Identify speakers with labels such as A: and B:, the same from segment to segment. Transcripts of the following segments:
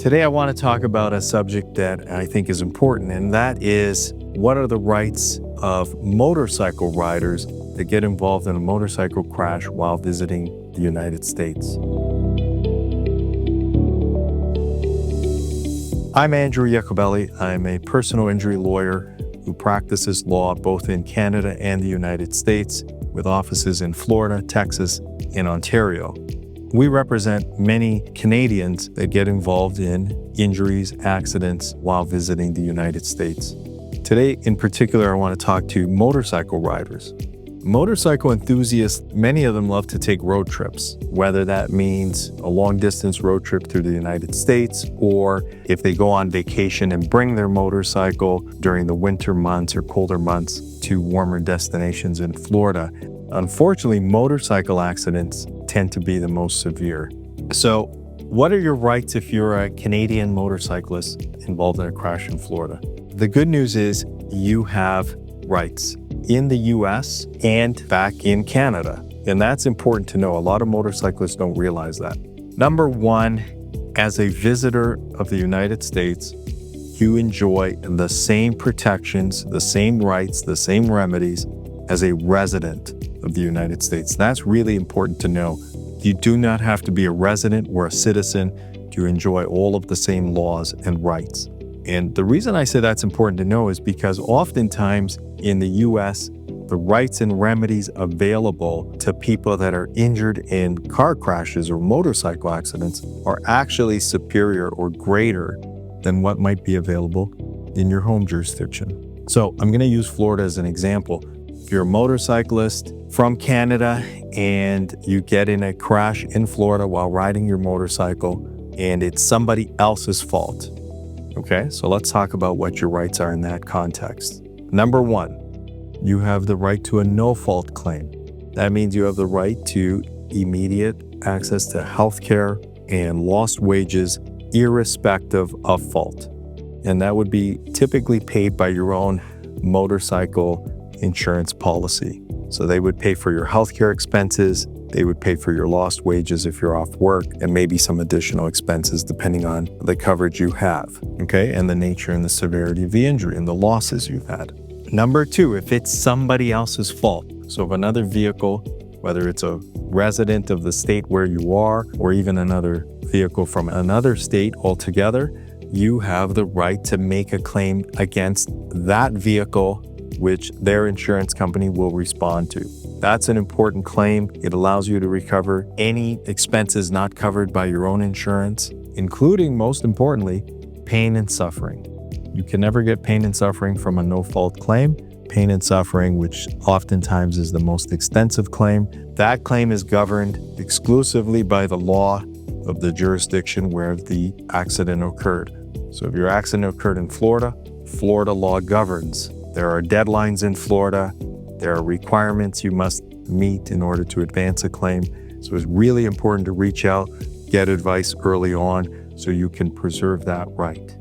A: Today, I want to talk about a subject that I think is important, and that is what are the rights of motorcycle riders that get involved in a motorcycle crash while visiting the United States. I'm Andrew Iacobelli. I'm a personal injury lawyer who practices law both in Canada and the United States, with offices in Florida, Texas, and Ontario. We represent many Canadians that get involved in injuries, accidents while visiting the United States. Today, in particular, I want to talk to motorcycle riders. Motorcycle enthusiasts, many of them love to take road trips, whether that means a long-distance road trip through the United States, or if they go on vacation and bring their motorcycle during the winter months or colder months to warmer destinations in Florida. Unfortunately, motorcycle accidents tend to be the most severe. So, what are your rights if you're a Canadian motorcyclist involved in a crash in Florida? The good news is you have rights in the US and back in Canada. And that's important to know. A lot of motorcyclists don't realize that. Number one, as a visitor of the United States, you enjoy the same protections, the same rights, the same remedies as a resident of the United States. That's really important to know. You do not have to be a resident or a citizen to enjoy all of the same laws and rights. And the reason I say that's important to know is because oftentimes in the US, the rights and remedies available to people that are injured in car crashes or motorcycle accidents are actually superior or greater than what might be available in your home jurisdiction. So I'm going to use Florida as an example. If you're a motorcyclist from Canada and you get in a crash in Florida while riding your motorcycle and it's somebody else's fault. Okay, so let's talk about what your rights are in that context. Number one, you have the right to a no-fault claim. That means you have the right to immediate access to health care and lost wages irrespective of fault. And that would be typically paid by your own motorcycle insurance policy. So they would pay for your healthcare expenses, they would pay for your lost wages if you're off work, and maybe some additional expenses depending on the coverage you have, okay, and the nature and the severity of the injury and the losses you've had. Number two, if it's somebody else's fault, so if another vehicle, whether it's a resident of the state where you are, or even another vehicle from another state altogether, you have the right to make a claim against that vehicle, which their insurance company will respond to. That's an important claim. It allows you to recover any expenses not covered by your own insurance, including, most importantly, pain and suffering. You can never get pain and suffering from a no-fault claim. Pain and suffering, which oftentimes is the most extensive claim, that claim is governed exclusively by the law of the jurisdiction where the accident occurred. So if your accident occurred in Florida, Florida law governs. There are deadlines in Florida. There are requirements you must meet in order to advance a claim. So it's really important to reach out, get advice early on so you can preserve that right.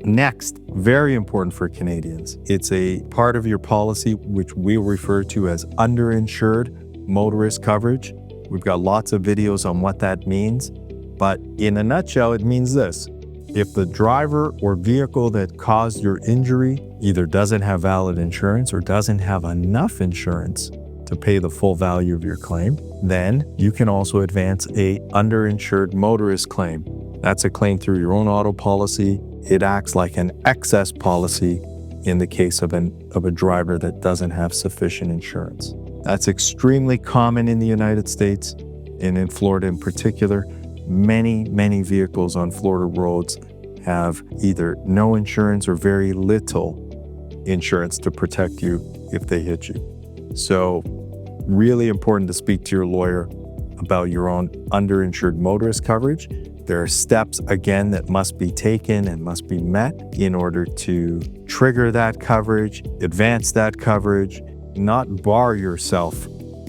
A: Next, very important for Canadians, it's a part of your policy which we refer to as Underinsured Motorist Coverage. We've got lots of videos on what that means, but in a nutshell, it means this. If the driver or vehicle that caused your injury either doesn't have valid insurance or doesn't have enough insurance to pay the full value of your claim, then you can also advance a underinsured motorist claim. That's a claim through your own auto policy. It acts like an excess policy in the case of a driver that doesn't have sufficient insurance. That's extremely common in the United States and in Florida in particular. Many vehicles on Florida roads have either no insurance or very little insurance to protect you if they hit you. So really important to speak to your lawyer about your own underinsured motorist coverage. There are steps, again, that must be taken and must be met in order to trigger that coverage, advance that coverage, not bar yourself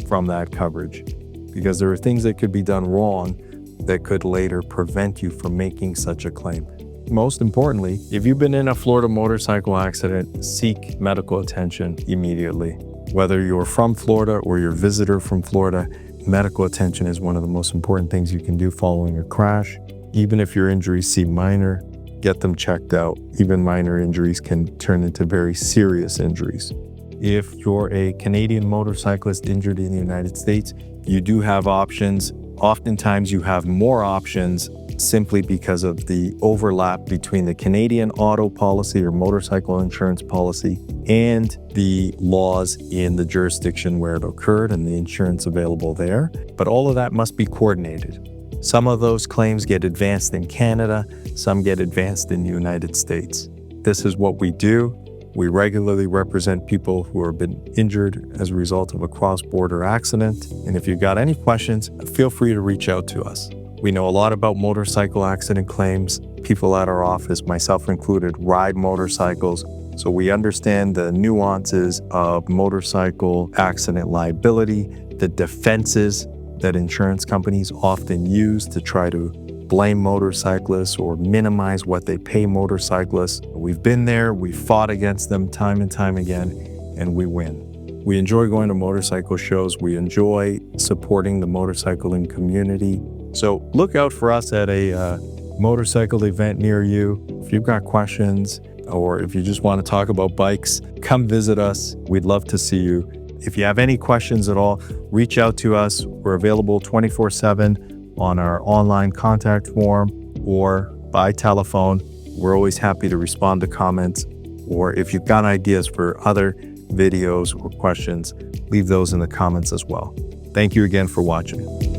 A: from that coverage, because there are things that could be done wrong that could later prevent you from making such a claim. Most importantly, if you've been in a Florida motorcycle accident, seek medical attention immediately. Whether you're from Florida or you're a visitor from Florida, medical attention is one of the most important things you can do following a crash. Even if your injuries seem minor, get them checked out. Even minor injuries can turn into very serious injuries. If you're a Canadian motorcyclist injured in the United States, you do have options. Oftentimes you have more options simply because of the overlap between the Canadian auto policy or motorcycle insurance policy and the laws in the jurisdiction where it occurred and the insurance available there. But all of that must be coordinated. Some of those claims get advanced in Canada, some get advanced in the United States. This is what we do. We regularly represent people who have been injured as a result of a cross-border accident. And if you've got any questions, feel free to reach out to us. We know a lot about motorcycle accident claims. People at our office, myself included, ride motorcycles. So we understand the nuances of motorcycle accident liability, the defenses that insurance companies often use to try to blame motorcyclists or minimize what they pay motorcyclists. We've been there, we've fought against them time and time again, and we win. We enjoy going to motorcycle shows. We enjoy supporting the motorcycling community. So look out for us at a motorcycle event near you. If you've got questions or if you just want to talk about bikes, come visit us. We'd love to see you. If you have any questions at all, reach out to us. We're available 24/7 on our online contact form or by telephone. We're always happy to respond to comments. Or if you've got ideas for other videos or questions, leave those in the comments as well. Thank you again for watching.